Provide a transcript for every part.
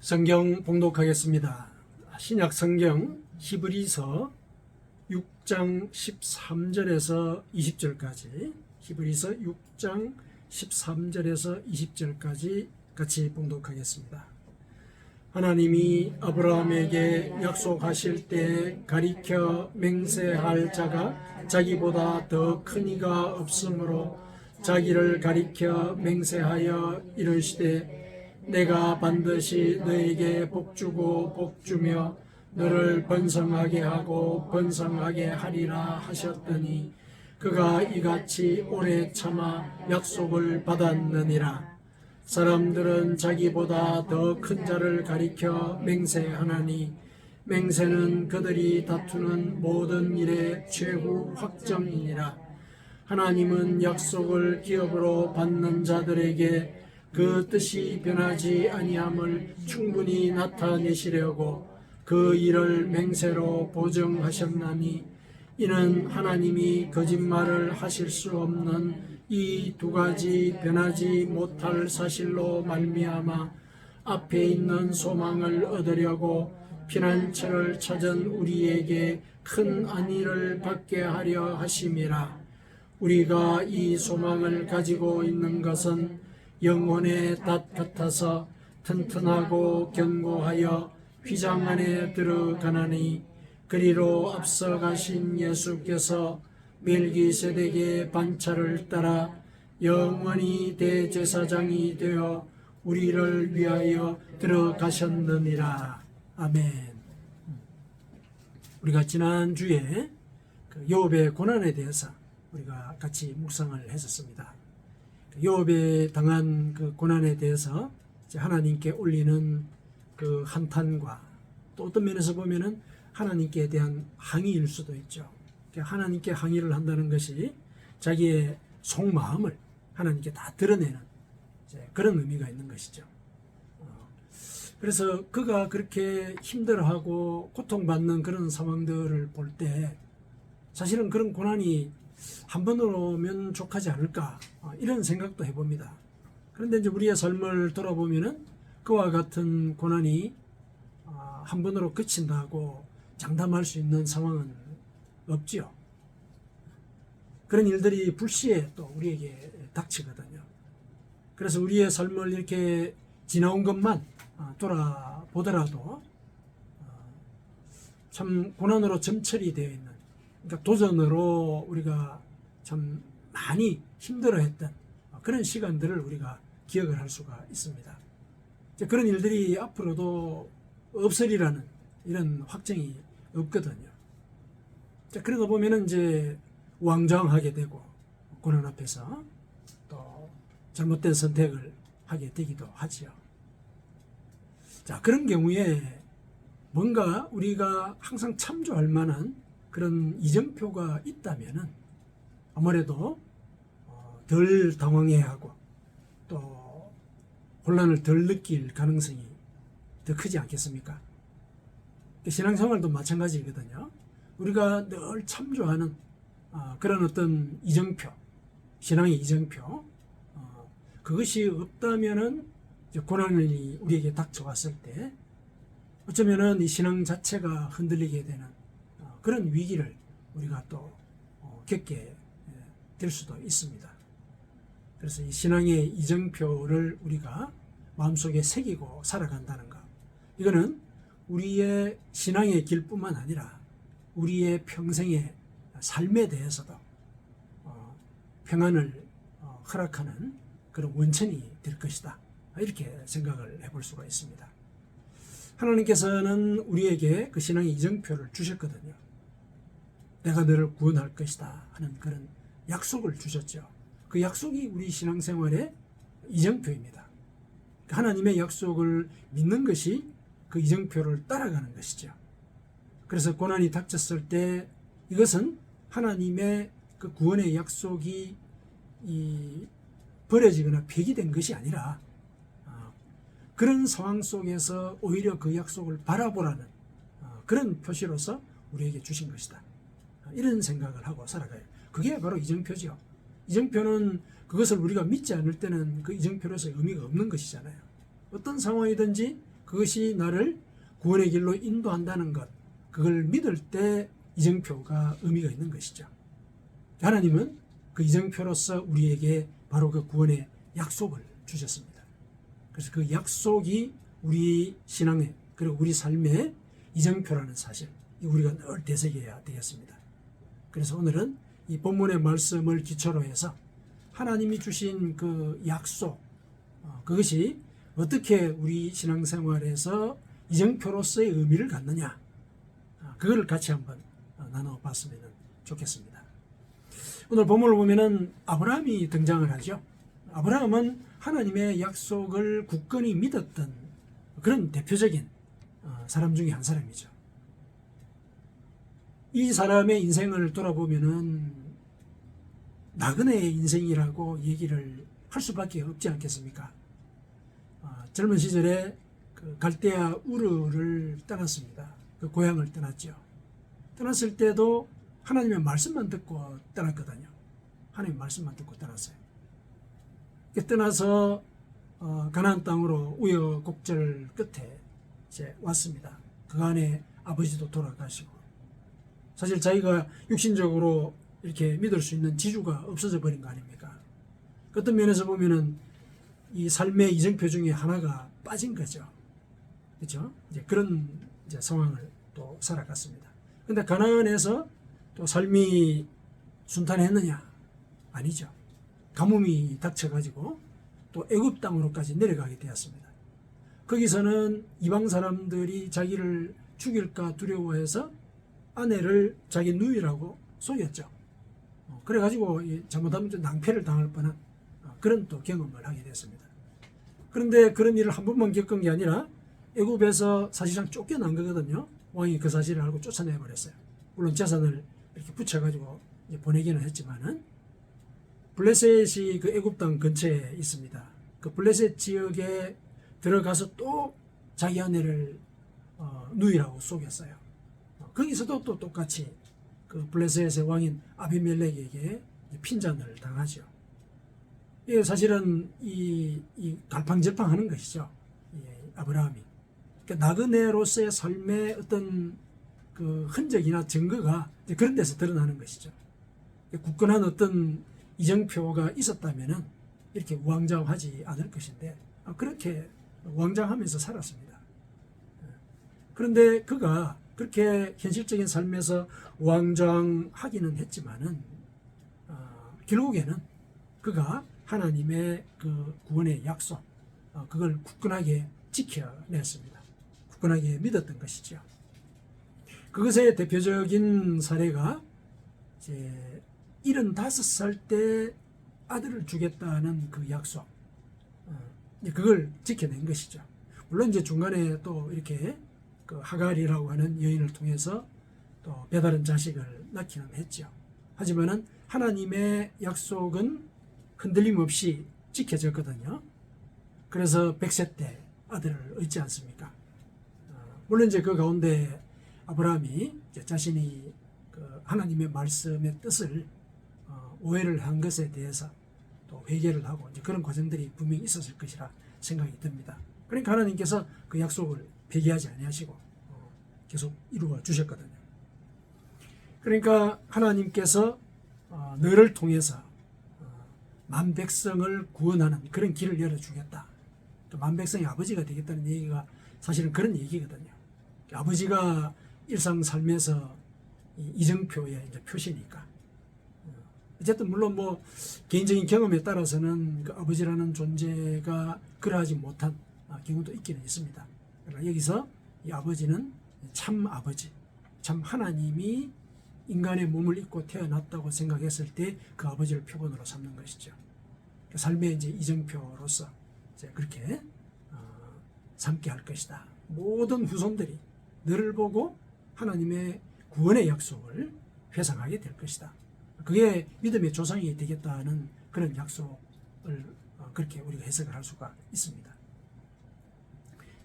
성경 봉독하겠습니다. 신약 성경 히브리서 6장 13절에서 20절까지 히브리서 6장 13절에서 20절까지 같이 봉독하겠습니다. 하나님이 아브라함에게 약속하실 때 가리켜 맹세할 자가 자기보다 더 큰 이가 없으므로 자기를 가리켜 맹세하여 이르시되 내가 반드시 너에게 복주고 복주며 너를 번성하게 하고 번성하게 하리라 하셨더니 그가 이같이 오래 참아 약속을 받았느니라. 사람들은 자기보다 더 큰 자를 가리켜 맹세하나니 맹세는 그들이 다투는 모든 일의 최후 확정이니라. 하나님은 약속을 기업으로 받는 자들에게 그 뜻이 변하지 아니함을 충분히 나타내시려고 그 일을 맹세로 보증하셨나니 이는 하나님이 거짓말을 하실 수 없는 이 두 가지 변하지 못할 사실로 말미암아 앞에 있는 소망을 얻으려고 피난처를 찾은 우리에게 큰 안위를 받게 하려 하심이라. 우리가 이 소망을 가지고 있는 것은 영혼의 닷 같아서 튼튼하고 견고하여 휘장 안에 들어가나니 그리로 앞서 가신 예수께서 멜기세덱의 반차를 따라 영원히 대제사장이 되어 우리를 위하여 들어가셨느니라. 아멘. 우리가 지난주에 욥의 고난에 대해서 우리가 같이 묵상을 했었습니다. 욥에 당한 그 고난에 대해서 하나님께 올리는 그 한탄과 또 어떤 면에서 보면은 하나님께 대한 항의일 수도 있죠. 하나님께 항의를 한다는 것이 자기의 속마음을 하나님께 다 드러내는 그런 의미가 있는 것이죠. 그래서 그가 그렇게 힘들어하고 고통받는 그런 상황들을 볼 때 사실은 그런 고난이 한 번으로 오면 족하지 않을까 이런 생각도 해봅니다. 그런데 이제 우리의 삶을 돌아보면은 그와 같은 고난이 한 번으로 그친다고 장담할 수 있는 상황은 없지요. 그런 일들이 불시에 또 우리에게 닥치거든요. 그래서 우리의 삶을 이렇게 지나온 것만 돌아보더라도 참 고난으로 점철이 되어 있는, 그러니까 도전으로 우리가 참 많이 힘들어했던 그런 시간들을 우리가 기억을 할 수가 있습니다. 그런 일들이 앞으로도 없으리라는 이런 확정이 없거든요. 그러다 보면은 이제 우왕좌왕하게 되고 고난 앞에서 또 잘못된 선택을 하게 되기도 하지요. 자, 그런 경우에 뭔가 우리가 항상 참조할 만한 그런 이정표가 있다면은 아무래도 덜 당황해하고 또 혼란을 덜 느낄 가능성이 더 크지 않겠습니까? 신앙생활도 마찬가지거든요. 우리가 늘 참조하는 그런 어떤 이정표, 신앙의 이정표, 그것이 없다면은 고난이 우리에게 닥쳐왔을 때 어쩌면은 이 신앙 자체가 흔들리게 되는 그런 위기를 우리가 또 겪게 될 수도 있습니다. 그래서 이 신앙의 이정표를 우리가 마음속에 새기고 살아간다는 것, 이거는 우리의 신앙의 길뿐만 아니라 우리의 평생의 삶에 대해서도 평안을 허락하는 그런 원천이 될 것이다, 이렇게 생각을 해볼 수가 있습니다. 하나님께서는 우리에게 그 신앙의 이정표를 주셨거든요. 내가 너를 구원할 것이다 하는 그런 약속을 주셨죠. 그 약속이 우리 신앙생활의 이정표입니다. 하나님의 약속을 믿는 것이 그 이정표를 따라가는 것이죠. 그래서 고난이 닥쳤을 때 이것은 하나님의 그 구원의 약속이 버려지거나 폐기된 것이 아니라 그런 상황 속에서 오히려 그 약속을 바라보라는 그런 표시로서 우리에게 주신 것이다, 이런 생각을 하고 살아가요. 그게 바로 이정표죠. 이정표는 그것을 우리가 믿지 않을 때는 그 이정표로서 의미가 없는 것이잖아요. 어떤 상황이든지 그것이 나를 구원의 길로 인도한다는 것, 그걸 믿을 때 이정표가 의미가 있는 것이죠. 하나님은 그 이정표로서 우리에게 바로 그 구원의 약속을 주셨습니다. 그래서 그 약속이 우리 신앙의 그리고 우리 삶의 이정표라는 사실, 우리가 늘 되새겨야 되겠습니다. 그래서 오늘은 이 본문의 말씀을 기초로 해서 하나님이 주신 그 약속, 그것이 어떻게 우리 신앙생활에서 이정표로서의 의미를 갖느냐, 그거를 같이 한번 나눠봤으면 좋겠습니다. 오늘 본문을 보면은 아브라함이 등장을 하죠. 아브라함은 하나님의 약속을 굳건히 믿었던 그런 대표적인 사람 중에 한 사람이죠. 이 사람의 인생을 돌아보면은 나그네의 인생이라고 얘기를 할 수밖에 없지 않겠습니까? 젊은 시절에 그 갈대아 우르를 떠났습니다. 그 고향을 떠났죠. 떠났을 때도 하나님의 말씀만 듣고 떠났거든요. 하나님의 말씀만 듣고 떠났어요. 떠나서 가나안 땅으로 우여곡절 끝에 이제 왔습니다. 그 안에 아버지도 돌아가시고, 사실 자기가 육신적으로 이렇게 믿을 수 있는 지주가 없어져 버린 거 아닙니까? 어떤 면에서 보면은 이 삶의 이정표 중에 하나가 빠진 거죠. 그렇죠? 이제 그런 이제 상황을 또 살아갔습니다. 근데 가나안에서 또 삶이 순탄했느냐? 아니죠. 가뭄이 닥쳐가지고 또 애굽 땅으로까지 내려가게 되었습니다. 거기서는 이방 사람들이 자기를 죽일까 두려워해서 아내를 자기 누이라고 속였죠. 그래가지고 잘못하면 좀 낭패를 당할 뻔한 그런 또 경험을 하게 됐습니다. 그런데 그런 일을 한 번만 겪은 게 아니라 애굽에서 사실상 쫓겨난 거거든요. 왕이 그 사실을 알고 쫓아내버렸어요. 물론 재산을 이렇게 붙여가지고 보내기는 했지만은, 블레셋이 그 애굽 땅 근처에 있습니다. 그 블레셋 지역에 들어가서 또 자기 아내를 누이라고 속였어요. 거기서도 또 똑같이 그 블레셋의 왕인 아비멜렉에게 핀잔을 당하죠. 이게 사실은 이 갈팡질팡하는 것이죠. 아브라함이. 그러니까 나그네로서의 삶의 어떤 그 흔적이나 증거가 그런 데서 드러나는 것이죠. 굳건한 어떤 이정표가 있었다면은 이렇게 우왕좌왕하지 않을 것인데, 그렇게 우왕좌왕하면서 살았습니다. 그런데 그가 그렇게 현실적인 삶에서 우왕좌왕하기는 했지만은 결국에는 그가 하나님의 그 구원의 약속, 그걸 굳건하게 지켜냈습니다. 굳건하게 믿었던 것이죠. 그것의 대표적인 사례가 이제 75살 때 아들을 주겠다는 그 약속, 그걸 지켜낸 것이죠. 물론 이제 중간에 또 이렇게 그 하갈이라고 하는 여인을 통해서 또 배다른 자식을 낳기는 했죠. 하지만은 하나님의 약속은 흔들림 없이 지켜졌거든요. 그래서 100세 때 아들을 얻지 않습니까? 물론 이제 그 가운데 아브라함이 이제 자신이 그 하나님의 말씀의 뜻을 오해를 한 것에 대해서 또 회개를 하고 이제 그런 과정들이 분명히 있었을 것이라 생각이 듭니다. 그러니까 하나님께서 그 약속을 폐기하지 아니하시고 계속 이루어 주셨거든요. 그러니까 하나님께서 너를 통해서 만백성을 구원하는 그런 길을 열어주겠다. 또 만백성의 아버지가 되겠다는 얘기가 사실은 그런 얘기거든요. 아버지가 일상 삶에서 이정표의 이제 표시니까. 어쨌든 물론 뭐 개인적인 경험에 따라서는 그 아버지라는 존재가 그러하지 못한 경우도 있기는 있습니다. 그러나 여기서 이 아버지는 참 아버지, 참 하나님이 인간의 몸을 입고 태어났다고 생각했을 때 그 아버지를 표본으로 삼는 것이죠. 삶의 이제 이정표로서 이제 그렇게 삼게 할 것이다. 모든 후손들이 너를 보고 하나님의 구원의 약속을 회상하게 될 것이다. 그게 믿음의 조상이 되겠다는 그런 약속을 그렇게 우리가 해석을 할 수가 있습니다.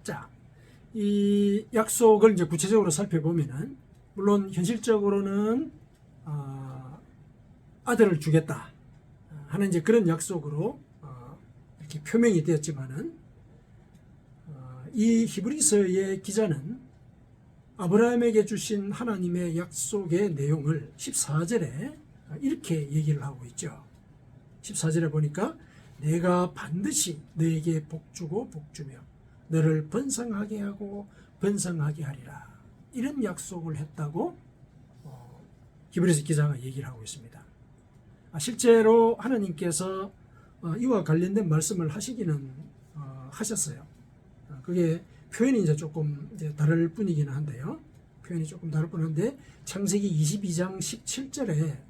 자, 이 약속을 이제 구체적으로 살펴보면은 물론 현실적으로는 아들을 주겠다 하는 이제 그런 약속으로 이렇게 표명이 되었지만은 이 히브리서의 기자는 아브라함에게 주신 하나님의 약속의 내용을 14절에 이렇게 얘기를 하고 있죠. 14절에 보니까 내가 반드시 너에게 복주고 복주며 너를 번성하게 하고 번성하게 하리라, 이런 약속을 했다고 히브리서 기자가 얘기를 하고 있습니다. 실제로 하나님께서 이와 관련된 말씀을 하시기는 하셨어요. 그게 표현이 이제 조금 다를 뿐이기는 한데요. 표현이 조금 다를 뿐인데 창세기 22장 17절에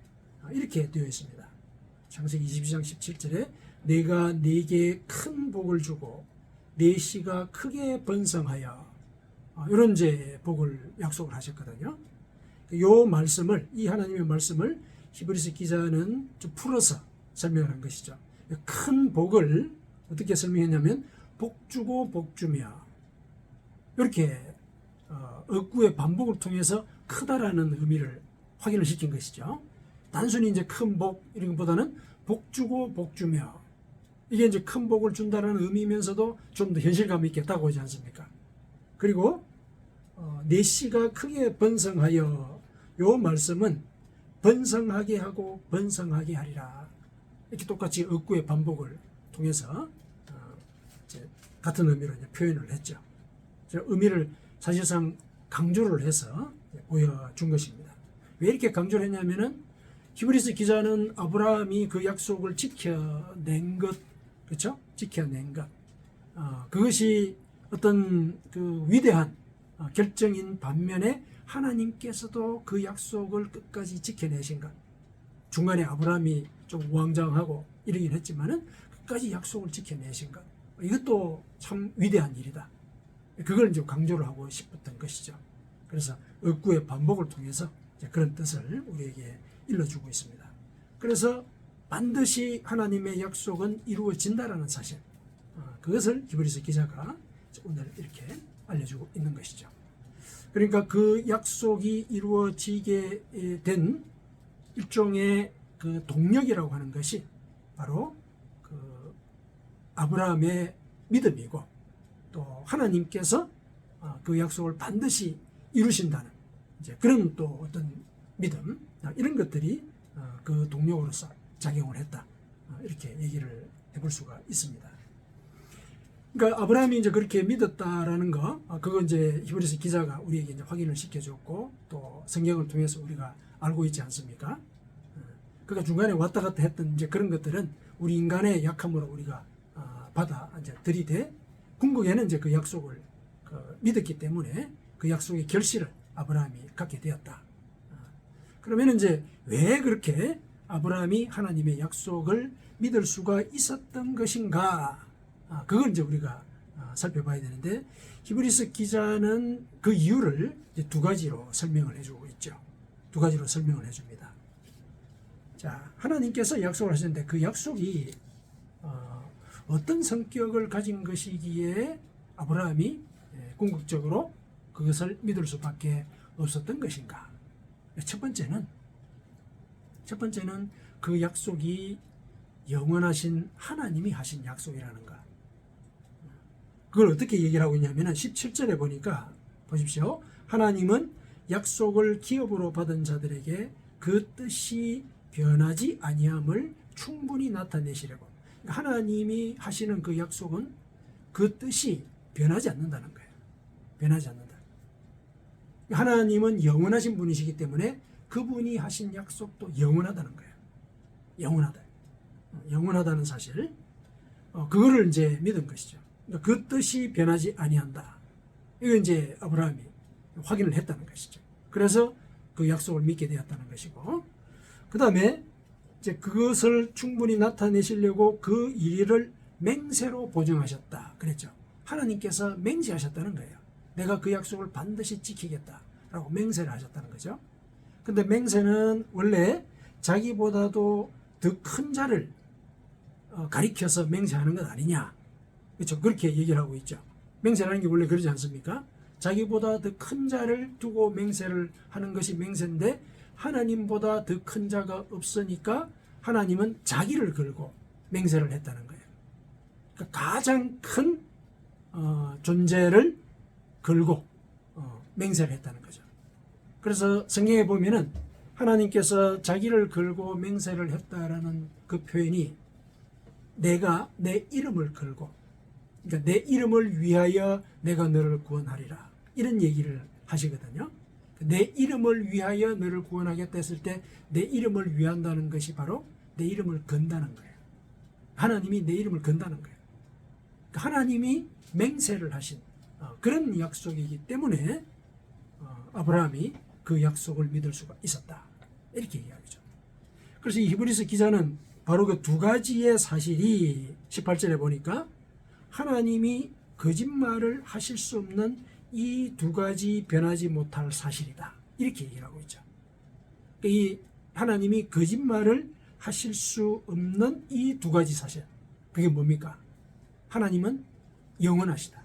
이렇게 되어 있습니다. 창세기 22장 17절에 내가 네게 큰 복을 주고 네 씨가 크게 번성하여, 이런 이제 복을 약속을 하셨거든요. 이 말씀을, 이 하나님의 말씀을 히브리서 기자는 좀 풀어서 설명을 한 것이죠. 큰 복을 어떻게 설명했냐면 복주고 복주며, 이렇게 억구의 반복을 통해서 크다라는 의미를 확인을 시킨 것이죠. 단순히 이제 큰 복 이런 것보다는 복주고 복주며, 이게 이제 큰 복을 준다는 의미면서도 좀 더 현실감 있게 다가오지 않습니까? 그리고 내 씨가 크게 번성하여, 요 말씀은 번성하게 하고 번성하게 하리라, 이렇게 똑같이 억구의 반복을 통해서 이제 같은 의미로 이제 표현을 했죠. 의미를 사실상 강조를 해서 보여준 것입니다. 왜 이렇게 강조를 했냐면은 히브리서 기자는 아브라함이 그 약속을 지켜낸 것, 그렇죠? 지켜낸 것, 그것이 어떤 그 위대한 결정인 반면에 하나님께서도 그 약속을 끝까지 지켜내신 것. 중간에 아브라함이 좀 우왕좌왕하고 이러긴 했지만은 끝까지 약속을 지켜내신 것. 이것도 참 위대한 일이다. 그걸 이제 강조를 하고 싶었던 것이죠. 그래서 억구의 반복을 통해서 그런 뜻을 우리에게 일러주고 있습니다. 그래서 반드시 하나님의 약속은 이루어진다라는 사실, 그것을 히브리서 기자가 오늘 이렇게 알려주고 있는 것이죠. 그러니까 그 약속이 이루어지게 된 일종의 그 동력이라고 하는 것이 바로 그 아브라함의 믿음이고, 또 하나님께서 그 약속을 반드시 이루신다는 이제 그런 또 어떤 믿음, 이런 것들이 그 동력으로서 작용을 했다, 이렇게 얘기를 해볼 수가 있습니다. 그러니까 아브라함이 이제 그렇게 믿었다라는 거, 그거 이제 히브리서 기자가 우리에게 이제 확인을 시켜줬고, 또 성경을 통해서 우리가 알고 있지 않습니까? 그러니까 중간에 왔다 갔다 했던 이제 그런 것들은 우리 인간의 약함으로 우리가 받아 이제 들이대 궁극에는 이제 그 약속을 믿었기 때문에 그 약속의 결실을 아브라함이 갖게 되었다. 그러면 이제 왜 그렇게 아브라함이 하나님의 약속을 믿을 수가 있었던 것인가? 그걸 이제 우리가 살펴봐야 되는데, 히브리서 기자는 그 이유를 이제 두 가지로 설명을 해주고 있죠. 두 가지로 설명을 해줍니다. 자, 하나님께서 약속을 하셨는데 그 약속이 어떤 성격을 가진 것이기에 아브라함이 궁극적으로 그것을 믿을 수밖에 없었던 것인가? 첫 번째는 그 약속이 영원하신 하나님이 하신 약속이라는 것. 그걸 어떻게 얘기를 하고 있냐면 17절에 보니까 보십시오. 하나님은 약속을 기업으로 받은 자들에게 그 뜻이 변하지 아니함을 충분히 나타내시려고. 하나님이 하시는 그 약속은 그 뜻이 변하지 않는다는 거예요. 변하지 않는다. 하나님은 영원하신 분이시기 때문에 그분이 하신 약속도 영원하다는 거예요. 영원하다. 영원하다는 사실. 그거를 이제 믿은 것이죠. 그 뜻이 변하지 아니한다. 이거 이제 아브라함이 확인을 했다는 것이죠. 그래서 그 약속을 믿게 되었다는 것이고, 그 다음에 이제 그것을 충분히 나타내시려고 그 일을 맹세로 보증하셨다. 그랬죠. 하나님께서 맹세하셨다는 거예요. 내가 그 약속을 반드시 지키겠다라고 맹세를 하셨다는 거죠. 근데 맹세는 원래 자기보다도 더 큰 자를 가리켜서 맹세하는 것 아니냐. 그렇죠. 그렇게 얘기를 하고 있죠. 맹세라는 게 원래 그러지 않습니까? 자기보다 더 큰 자를 두고 맹세를 하는 것이 맹세인데, 하나님보다 더 큰 자가 없으니까 하나님은 자기를 걸고 맹세를 했다는 거예요. 그러니까 가장 큰 존재를 걸고 맹세를 했다는 거죠. 그래서 성경에 보면은 하나님께서 자기를 걸고 맹세를 했다라는 그 표현이 내가 내 이름을 걸고, 그러니까 내 이름을 위하여 내가 너를 구원하리라, 이런 얘기를 하시거든요. 내 이름을 위하여 너를 구원하겠다 했을 때 내 이름을 위한다는 것이 바로 내 이름을 건다는 거예요. 하나님이 내 이름을 건다는 거예요. 하나님이 맹세를 하신 그런 약속이기 때문에 아브라함이 그 약속을 믿을 수가 있었다, 이렇게 이야기죠. 그래서 이 히브리서 기자는 바로 그 두 가지의 사실이 18절에 보니까 하나님이 거짓말을 하실 수 없는 이 두 가지 변하지 못할 사실이다, 이렇게 얘기를 하고 있죠. 이 하나님이 거짓말을 하실 수 없는 이 두 가지 사실, 그게 뭡니까? 하나님은 영원하시다,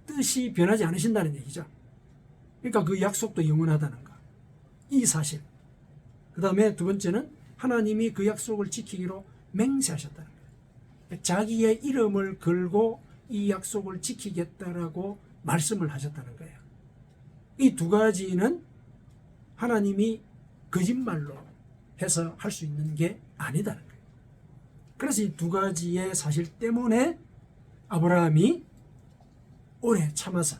뜻이 변하지 않으신다는 얘기죠. 그러니까 그 약속도 영원하다는 거, 이 사실. 그 다음에 두 번째는 하나님이 그 약속을 지키기로 맹세하셨다는 거예요. 자기의 이름을 걸고 이 약속을 지키겠다라고 말씀을 하셨다는 거예요. 이 두 가지는 하나님이 거짓말로 해서 할 수 있는 게 아니다는 거예요. 그래서 이 두 가지의 사실 때문에 아브라함이 오래 참아서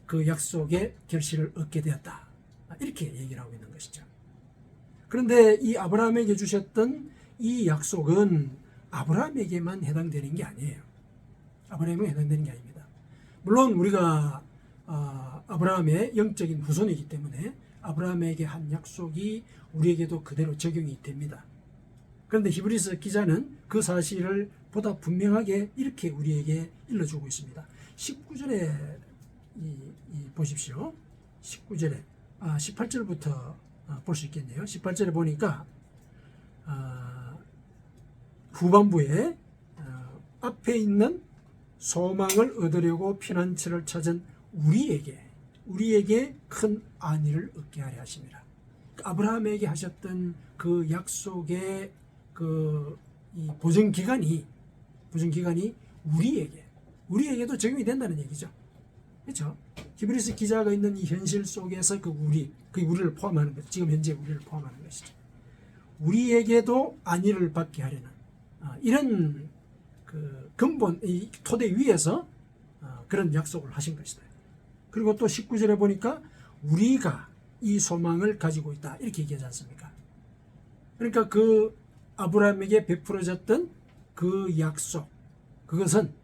그 약속의 결실을 얻게 되었다, 이렇게 얘기를 하고 있는 것이죠. 그런데 이 아브라함에게 주셨던 이 약속은 아브라함에게만 해당되는 게 아니에요. 아브라함에게 해당되는 게 아닙니다. 물론 우리가 아브라함의 영적인 후손이기 때문에 아브라함에게 한 약속이 우리에게도 그대로 적용이 됩니다. 그런데 히브리서 기자는 그 사실을 보다 분명하게 이렇게 우리에게 일러주고 있습니다. 19절에 보십시오. 19절에 18절부터 볼 수 있겠네요. 18절에 보니까 후반부에 앞에 있는 소망을 얻으려고 피난처를 찾은 우리에게 큰 안위를 얻게 하려 하십니다. 아브라함에게 하셨던 그 약속의 이 보증 기간이 우리에게도 적용이 된다는 얘기죠. 그렇죠? 히브리서 기자가 있는 이 현실 속에서 그 우리를 포함하는 것, 지금 현재 우리를 포함하는 것이죠. 우리에게도 안위를 받게 하려는 이런 그 근본, 이 토대 위에서 그런 약속을 하신 것이다. 그리고 또 19절에 보니까 우리가 이 소망을 가지고 있다, 이렇게 얘기하지 않습니까? 그러니까 그 아브라함에게 베풀어졌던 그 약속, 그것은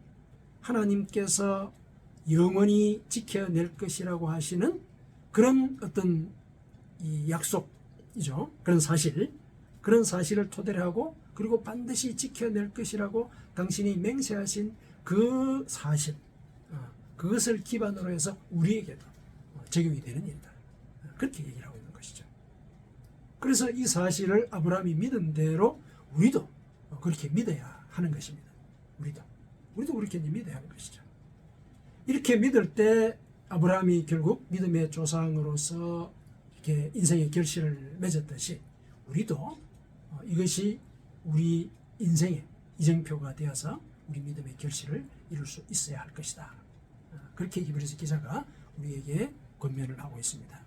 하나님께서 영원히 지켜낼 것이라고 하시는 그런 어떤 이 약속이죠. 그런 사실을 토대로 하고, 그리고 반드시 지켜낼 것이라고 당신이 맹세하신 그 사실, 그것을 기반으로 해서 우리에게도 적용이 되는 일이다, 그렇게 얘기를 하고 있는 것이죠. 그래서 이 사실을 아브라함이 믿은 대로 우리도 그렇게 믿어야 하는 것입니다. 우리도 그렇게 믿어야 하는 것이죠. 이렇게 믿을 때 아브라함이 결국 믿음의 조상으로서 이렇게 인생의 결실을 맺었듯이 우리도 이것이 우리 인생의 이정표가 되어서 우리 믿음의 결실을 이룰 수 있어야 할 것이다, 그렇게 히브리서 기자가 우리에게 권면을 하고 있습니다.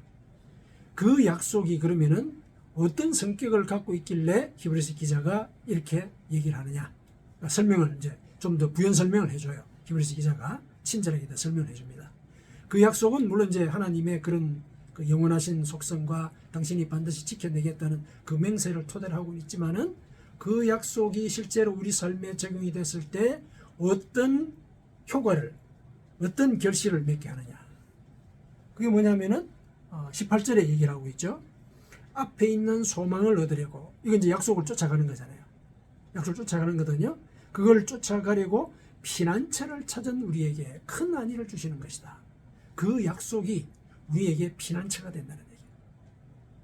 그 약속이 그러면은 어떤 성격을 갖고 있길래 히브리서 기자가 이렇게 얘기를 하느냐, 설명을 이제 좀 더 부연 설명을 해줘요. 히브리서 기자가 친절하게 더 설명을 해줍니다. 그 약속은 물론 이제 하나님의 그런 그 영원하신 속성과 당신이 반드시 지켜내겠다는 그 맹세를 토대로 하고 있지만은, 그 약속이 실제로 우리 삶에 적용이 됐을 때 어떤 효과를, 어떤 결실을 맺게 하느냐, 그게 뭐냐면은 18절에 얘기를 하고 있죠. 앞에 있는 소망을 얻으려고, 이건 이제 약속을 쫓아가는 거잖아요. 약속을 쫓아가는 거거든요. 그걸 쫓아가려고 피난처를 찾은 우리에게 큰 안위를 주시는 것이다. 그 약속이 우리에게 피난처가 된다는 얘기예요.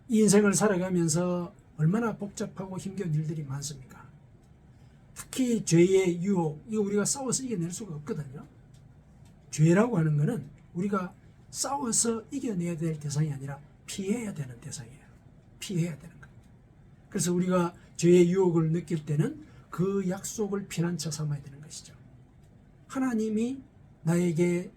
이 인생을 살아가면서 얼마나 복잡하고 힘겨운 일들이 많습니까? 특히 죄의 유혹, 이거 우리가 싸워서 이겨낼 수가 없거든요. 죄라고 하는 거는 우리가 싸워서 이겨내야 될 대상이 아니라 피해야 되는 대상이에요. 피해야 되는 거예요. 그래서 우리가 죄의 유혹을 느낄 때는 그 약속을 피난처 삼아야 되는 것이죠. 하나님이 나에게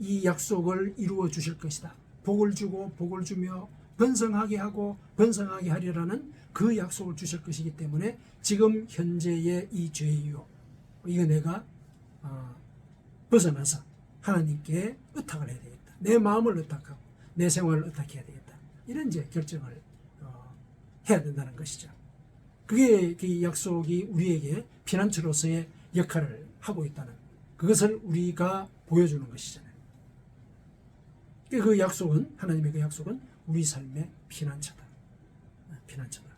이 약속을 이루어 주실 것이다. 복을 주고 복을 주며 번성하게 하고 번성하게 하리라는 그 약속을 주실 것이기 때문에 지금 현재의 이 죄의 유혹, 이거 내가 벗어나서 하나님께 의탁을 해야 되겠다. 내 마음을 의탁하고 내 생활을 의탁해야 되겠다. 이런 이제 결정을 해야 된다는 것이죠. 그게 그 약속이 우리에게 피난처로서의 역할을 하고 있다는, 그것을 우리가 보여주는 것이잖아요. 그 약속은, 하나님의 그 약속은 우리 삶의 피난처다. 피난처다.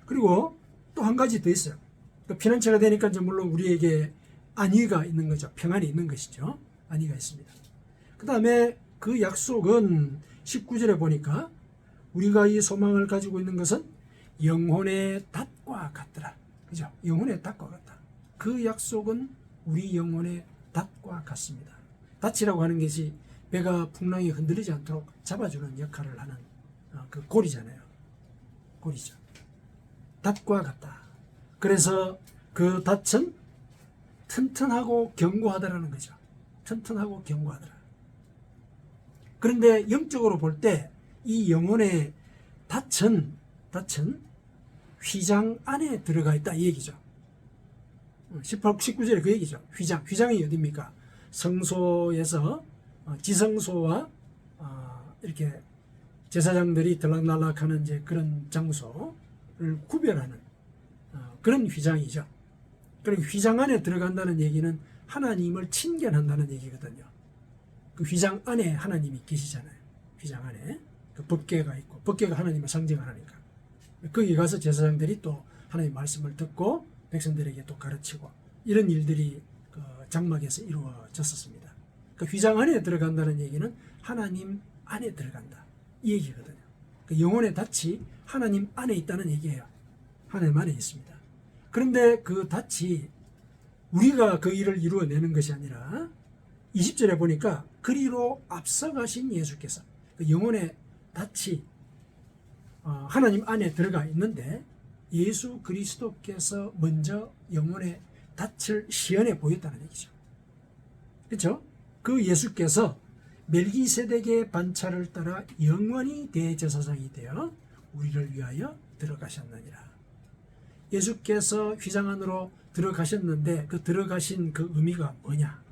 그리고 또 한 가지 더 있어요. 그 피난처가 되니까 이제 물론 우리에게 안위가 있는 거죠. 평안이 있는 것이죠. 안위가 있습니다. 그 다음에 그 약속은 19절에 보니까 우리가 이 소망을 가지고 있는 것은 영혼의 닷과 같더라. 그죠? 영혼의 닷과 같다. 그 약속은 우리 영혼의 닷과 같습니다. 닷이라고 하는 것이 배가 풍랑에 흔들리지 않도록 잡아주는 역할을 하는 그 고리잖아요. 고리죠. 닷과 같다. 그래서 그 닷은 튼튼하고 견고하다라는 거죠. 튼튼하고 견고하더라. 그런데 영적으로 볼 때 이 영혼의 닷은 휘장 안에 들어가 있다 이 얘기죠. 19절에 그 얘기죠. 휘장이 어디입니까? 성소에서 지성소와 이렇게 제사장들이 들락날락하는 이제 그런 장소를 구별하는 그런 휘장이죠. 그리고 휘장 안에 들어간다는 얘기는 하나님을 친견한다는 얘기거든요. 그 휘장 안에 하나님이 계시잖아요. 휘장 안에 그 법궤가 있고, 법궤가 하나님을 상징하니까 거기 가서 제사장들이 또 하나님의 말씀을 듣고 백성들에게 또 가르치고 이런 일들이 그 장막에서 이루어졌었습니다. 그 휘장 안에 들어간다는 얘기는 하나님 안에 들어간다 이 얘기거든요. 그 영혼의 닻이 하나님 안에 있다는 얘기예요. 하나님 안에 있습니다. 그런데 그 닻이 우리가 그 일을 이루어내는 것이 아니라 20절에 보니까 그리로 앞서가신 예수께서, 그 영혼의 닻이 하나님 안에 들어가 있는데 예수 그리스도께서 먼저 영혼의 닻을 시연해 보였다는 얘기죠. 그렇죠? 그 예수께서 멜기세덱의 반차를 따라 영원히 대제사장이 되어 우리를 위하여 들어가셨느니라. 예수께서 휘장 안으로 들어가셨는데 그 들어가신 그 의미가 뭐냐?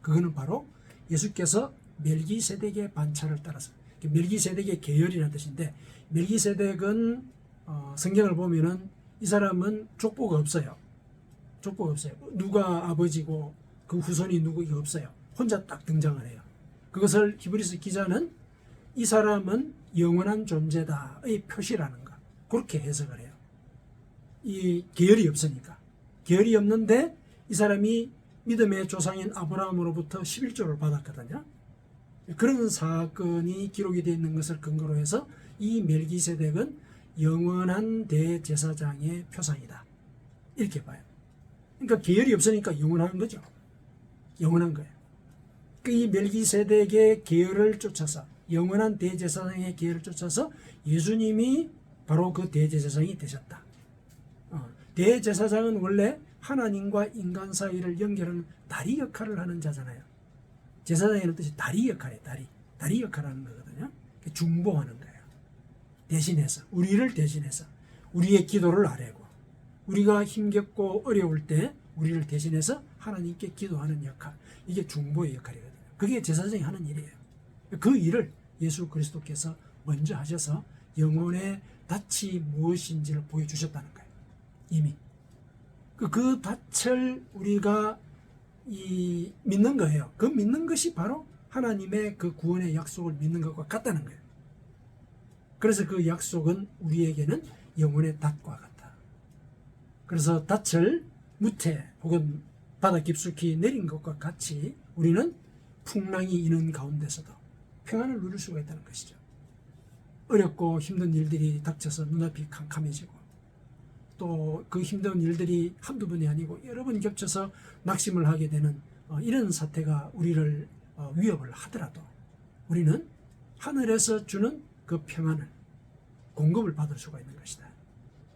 그거는 바로 예수께서 멜기세덱의 반차를 따라서, 멜기세덱의 계열이라는 뜻인데, 멜기세덱은 성경을 보면은 이 사람은 족보가 없어요. 누가 아버지고 그 후손이 누구가 없어요. 혼자 딱 등장을 해요. 그것을 히브리서 기자는 이 사람은 영원한 존재다의 표시라는 것, 그렇게 해석을 해요. 이 계열이 없으니까. 계열이 없는데 이 사람이 믿음의 조상인 아브라함으로부터 11조를 받았거든요. 그런 사건이 기록이 되어 있는 것을 근거로 해서 이 멜기세덱은 영원한 대제사장의 표상이다, 이렇게 봐요. 그러니까 계열이 없으니까 영원한 거죠. 영원한 거예요. 이 멜기세덱의 계열을 쫓아서, 영원한 대제사장의 계열을 쫓아서 예수님이 바로 그 대제사장이 되셨다. 대제사장은 원래 하나님과 인간 사이를 연결하는 다리 역할을 하는 자잖아요. 제사장이라는 뜻이 다리 역할이에요. 다리 역할을 하는 거거든요. 중보하는 거예요. 대신해서, 우리를 대신해서 우리의 기도를 아뢰고, 우리가 힘겹고 어려울 때 우리를 대신해서 하나님께 기도하는 역할, 이게 중보의 역할이거든요. 그게 제사장이 하는 일이에요. 그 일을 예수 그리스도께서 먼저 하셔서 영혼의 닻이 무엇인지를 보여주셨다는 거예요. 이미 그 닻을 우리가 믿는 거예요. 그 믿는 것이 바로 하나님의 그 구원의 약속을 믿는 것과 같다는 거예요. 그래서 그 약속은 우리에게는 영혼의 닻과 같다. 그래서 닻을 무태 혹은 바다 깊숙이 내린 것과 같이 우리는 풍랑이 있는 가운데서도 평안을 누릴 수가 있다는 것이죠. 어렵고 힘든 일들이 닥쳐서 눈앞이 캄캄해지고, 또 그 힘든 일들이 한두 번이 아니고 여러 번 겹쳐서 낙심을 하게 되는 이런 사태가 우리를 위협을 하더라도 우리는 하늘에서 주는 그 평안을, 공급을 받을 수가 있는 것이다.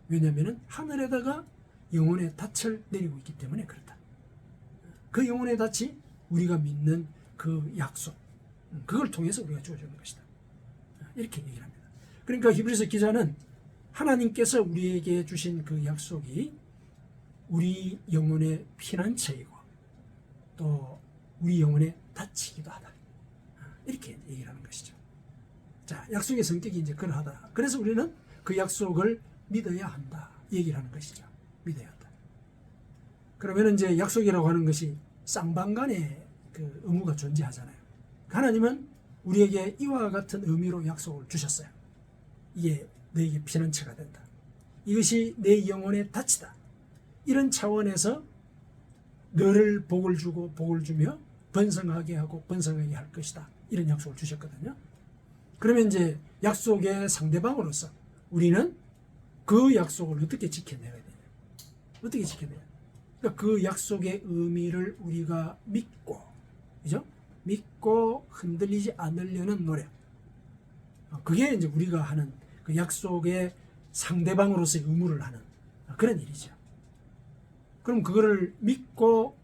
왜냐하면 하늘에다가 영혼의 닻을 내리고 있기 때문에 그렇다. 그 영혼의 닻이 우리가 믿는 그 약속, 그걸 통해서 우리가 주어지는 것이다. 이렇게 얘기를 합니다. 그러니까 히브리서 기자는 하나님께서 우리에게 주신 그 약속이 우리 영혼의 피난처이고 또 우리 영혼의 닻이기도 하다. 이렇게 얘기를 하는 것이죠. 자, 약속의 성격이 이제 그러하다. 그래서 우리는 그 약속을 믿어야 한다. 얘기를 하는 것이죠. 믿어야 한다. 그러면 이제 약속이라고 하는 것이 쌍방간의 그 의무가 존재하잖아요. 하나님은 우리에게 이와 같은 의미로 약속을 주셨어요. 이게 너에게 피난처가 된다. 이것이 내 영혼의 닻이다. 이런 차원에서 너를 복을 주고 복을 주며 번성하게 하고 번성하게 할 것이다. 이런 약속을 주셨거든요. 그러면 이제 약속의 상대방으로서 우리는 그 약속을 어떻게 지켜내야 되냐? 어떻게 지켜내야? 그러니까 그 약속의 의미를 우리가 믿고, 그죠? 믿고 흔들리지 않으려는 노력. 그게 이제 우리가 하는 그 약속의 상대방으로서의 의무를 하는 그런 일이죠. 그럼 그거를 믿고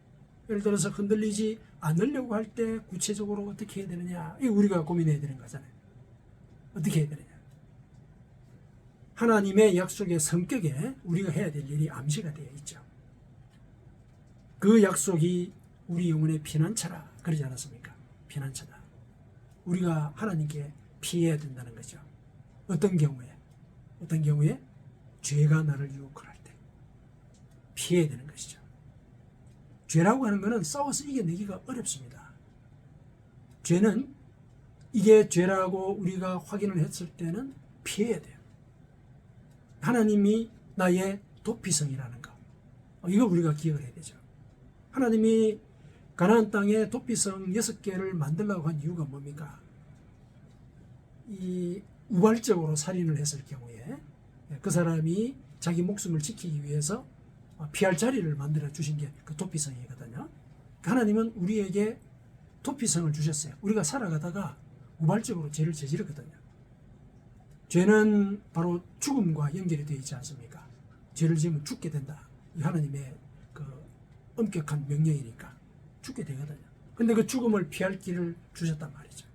예를 들어서 흔들리지 않으려고 할 때 구체적으로 어떻게 해야 되느냐? 이거 우리가 고민해야 되는 거잖아요. 어떻게 해야 되느냐? 하나님의 약속의 성격에 우리가 해야 될 일이 암시가 되어 있죠. 그 약속이 우리 영혼의 피난처라 그러지 않았습니까? 피난처다. 우리가 하나님께 피해야 된다는 거죠. 어떤 경우에? 어떤 경우에? 죄가 나를 유혹할 때 피해야 되는 것이죠. 죄라고 하는 것은 싸워서 이겨내기가 어렵습니다. 죄는 이게 죄라고 우리가 확인을 했을 때는 피해야 돼요. 하나님이 나의 도피성이라는 거. 이거 우리가 기억을 해야 되죠. 하나님이 가나안 땅에 도피성 6개를 만들려고 한 이유가 뭡니까? 이 우발적으로 살인을 했을 경우에 그 사람이 자기 목숨을 지키기 위해서 피할 자리를 만들어 주신 게 그 도피성이거든요. 하나님은 우리에게 도피성을 주셨어요. 우리가 살아가다가 우발적으로 죄를 저지르거든요. 죄는 바로 죽음과 연결이 되어 있지 않습니까? 죄를 지으면 죽게 된다. 이 하나님의 그 엄격한 명령이니까 죽게 되거든요. 근데 그 죽음을 피할 길을 주셨단 말이죠.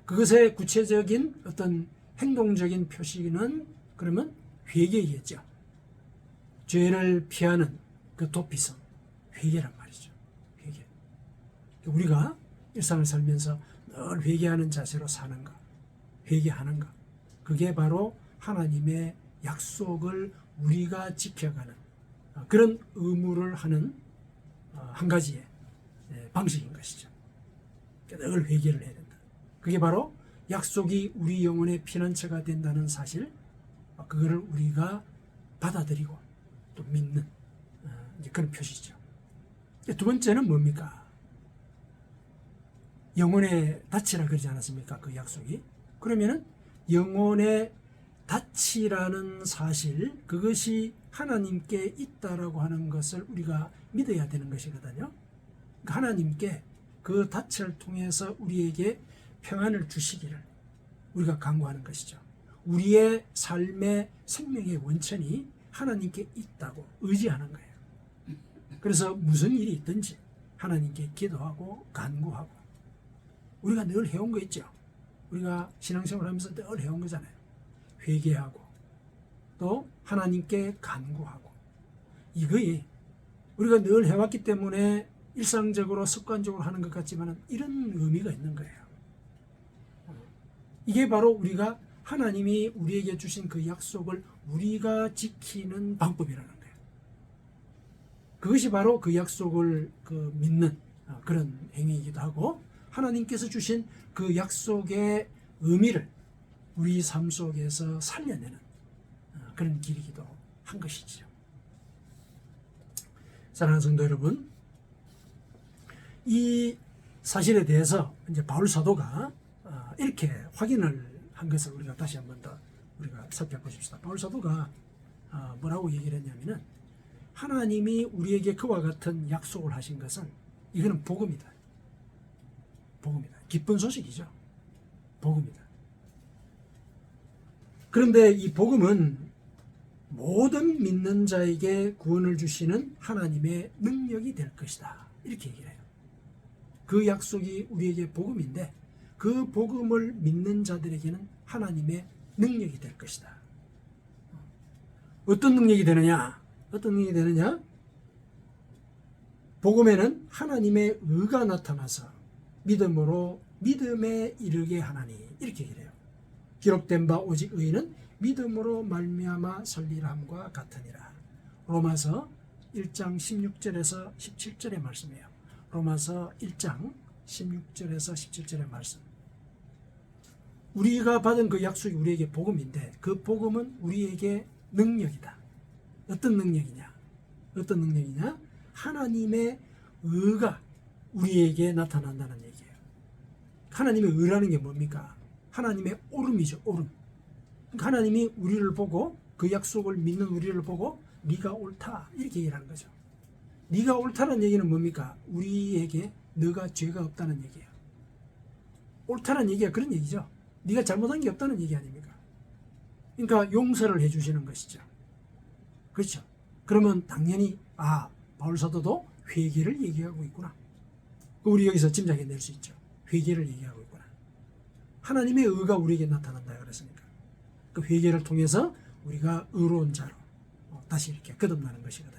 그것의 구체적인 어떤 행동적인 표시는 그러면 회개이겠죠. 죄를 피하는 그 도피성, 회개란 말이죠. 회개. 우리가 일상을 살면서 늘 회개하는 자세로 사는가, 회개하는가. 그게 바로 하나님의 약속을 우리가 지켜가는 그런 의무를 하는 한 가지의 방식인 것이죠. 늘 회개를 해야 된다. 그게 바로 약속이 우리 영혼의 피난처가 된다는 사실, 그거를 우리가 받아들이고 또 믿는 이제 그런 표시죠. 두 번째는 뭡니까? 영혼의 닻이라 그러지 않았습니까? 그 약속이. 그러면은 영혼의 닻이라는 사실, 그것이 하나님께 있다라고 하는 것을 우리가 믿어야 되는 것이거든요. 하나님께 그 닻을 통해서 우리에게 평안을 주시기를 우리가 간구하는 것이죠. 우리의 삶의 생명의 원천이 하나님께 있다고 의지하는 거예요. 그래서 무슨 일이 있든지 하나님께 기도하고 간구하고, 우리가 늘 해온 거 있죠. 우리가 신앙생활 하면서 늘 해온 거잖아요. 회개하고 또 하나님께 간구하고, 이거에 우리가 늘 해왔기 때문에 일상적으로 습관적으로 하는 것 같지만 이런 의미가 있는 거예요. 이게 바로 우리가 하나님이 우리에게 주신 그 약속을 우리가 지키는 방법이라는 거예요. 그것이 바로 그 약속을 믿는 그런 행위이기도 하고, 하나님께서 주신 그 약속의 의미를 우리 삶 속에서 살려내는 그런 길이기도 한 것이죠. 사랑하는 성도 여러분, 이 사실에 대해서 이제 바울 사도가 이렇게 확인을 한 것을 우리가 다시 한 번 더 우리가 살펴보십시다. 바울 사도가 뭐라고 얘기를 했냐면은, 하나님이 우리에게 그와 같은 약속을 하신 것은 이거는 복음이다. 복음이다. 기쁜 소식이죠. 복음이다. 그런데 이 복음은 모든 믿는 자에게 구원을 주시는 하나님의 능력이 될 것이다. 이렇게 얘기를 해요. 그 약속이 우리에게 복음인데 그 복음을 믿는 자들에게는 하나님의 능력이 될 것이다. 어떤 능력이 되느냐? 어떤 능력이 되느냐? 복음에는 하나님의 의가 나타나서 믿음으로 믿음에 이르게 하나니 이렇게 얘기를 해요. 기록된 바 오직 의인은 믿음으로 말미암아 살리라 함과 같으니라. 로마서 1장 16절에서 17절의 말씀이에요. 로마서 1장 16절에서 17절의 말씀. 우리가 받은 그 약속이 우리에게 복음인데 그 복음은 우리에게 능력이다. 어떤 능력이냐? 어떤 능력이냐? 하나님의 의가 우리에게 나타난다는 얘기예요. 하나님의 의라는 게 뭡니까? 하나님의 옳음이죠. 옳음. 그러니까 하나님이 우리를 보고 그 약속을 믿는 우리를 보고 네가 옳다 이렇게 얘기를 하는 거죠. 네가 옳다는 얘기는 뭡니까? 우리에게 너가 죄가 없다는 얘기예요. 옳다는 얘기가 그런 얘기죠. 네가 잘못한 게 없다는 얘기 아닙니까? 그러니까 용서를 해주시는 것이죠. 그렇죠? 그러면 당연히 바울 사도도 회개를 얘기하고 있구나. 우리 여기서 짐작해낼 수 있죠. 회개를 얘기하고 있구나. 하나님의 의가 우리에게 나타난다 그랬으니까 그 회개를 통해서 우리가 의로운 자로 다시 이렇게 거듭나는 것이거든요.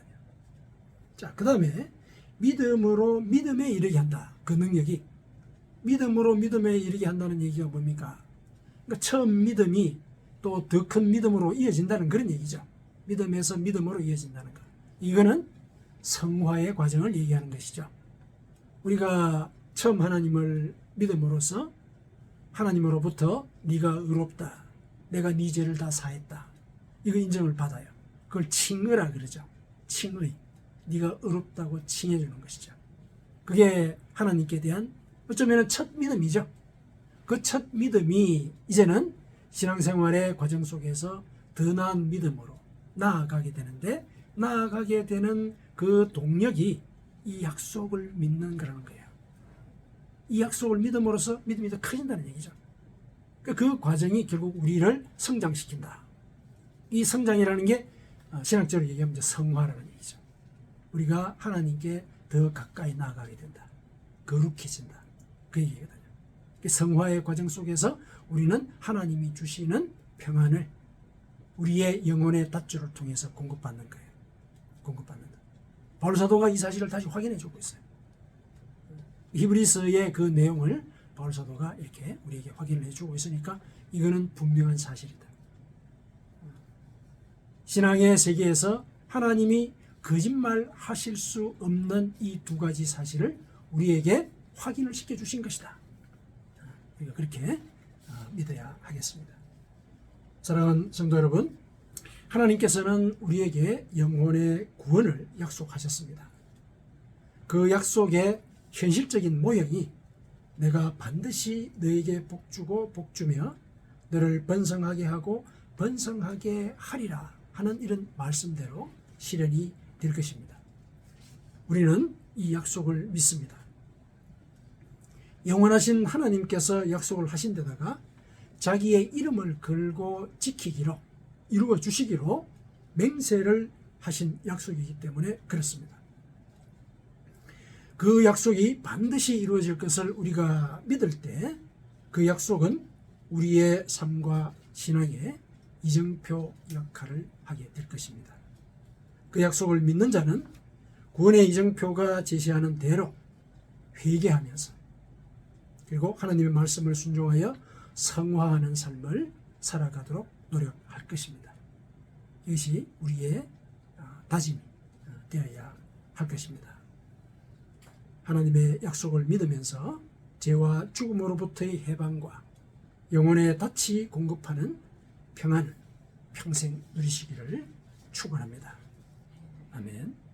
자, 그 다음에 믿음으로 믿음에 이르게 한다. 그 능력이 믿음으로 믿음에 이르게 한다는 얘기가 뭡니까? 그러니까 처음 믿음이 또 더 큰 믿음으로 이어진다는 그런 얘기죠. 믿음에서 믿음으로 이어진다는 것. 이거는 성화의 과정을 얘기하는 것이죠. 우리가 처음 하나님을 믿음으로써 하나님으로부터 네가 의롭다. 내가 네 죄를 다 사했다. 이거 인정을 받아요. 그걸 칭의라 그러죠. 칭의. 네가 의롭다고 칭해 주는 것이죠. 그게 하나님께 대한 어쩌면 첫 믿음이죠. 그 첫 믿음이 이제는 신앙생활의 과정 속에서 더 나은 믿음으로 나아가게 되는데 나아가게 되는 그 동력이 이 약속을 믿는 거라는 거예요. 이 약속을 믿음으로써 믿음이 더 커진다는 얘기죠. 그 과정이 결국 우리를 성장시킨다. 이 성장이라는 게 신학적으로 얘기하면 이제 성화라는 얘기죠. 우리가 하나님께 더 가까이 나아가게 된다. 거룩해진다. 그 얘기거든요. 성화의 과정 속에서 우리는 하나님이 주시는 평안을 우리의 영혼의 닷줄을 통해서 공급받는 거예요. 공급받는다. 바울 사도가 이 사실을 다시 확인해 주고 있어요. 히브리서의 그 내용을 바울 사도가 이렇게 우리에게 확인을 해주고 있으니까 이거는 분명한 사실이다. 신앙의 세계에서 하나님이 거짓말 하실 수 없는 이 두 가지 사실을 우리에게 확인을 시켜주신 것이다. 우리가 그렇게 믿어야 하겠습니다. 사랑하는 성도 여러분, 하나님께서는 우리에게 영혼의 구원을 약속하셨습니다. 그 약속의 현실적인 모형이 내가 반드시 너에게 복주고 복주며 너를 번성하게 하고 번성하게 하리라 하는 이런 말씀대로 실현이 될 것입니다. 우리는 이 약속을 믿습니다. 영원하신 하나님께서 약속을 하신 데다가 자기의 이름을 걸고 지키기로 이루어 주시기로 맹세를 하신 약속이기 때문에 그렇습니다. 그 약속이 반드시 이루어질 것을 우리가 믿을 때 그 약속은 우리의 삶과 신앙의 이정표 역할을 하게 될 것입니다. 그 약속을 믿는 자는 구원의 이정표가 제시하는 대로 회개하면서 그리고 하나님의 말씀을 순종하여 성화하는 삶을 살아가도록 노력할 것입니다. 이것이 우리의 다짐이 되어야 할 것입니다. 하나님의 약속을 믿으면서 죄와 죽음으로부터의 해방과 영혼의 닻이 공급하는 평안을 평생 누리시기를 축원합니다. 아멘.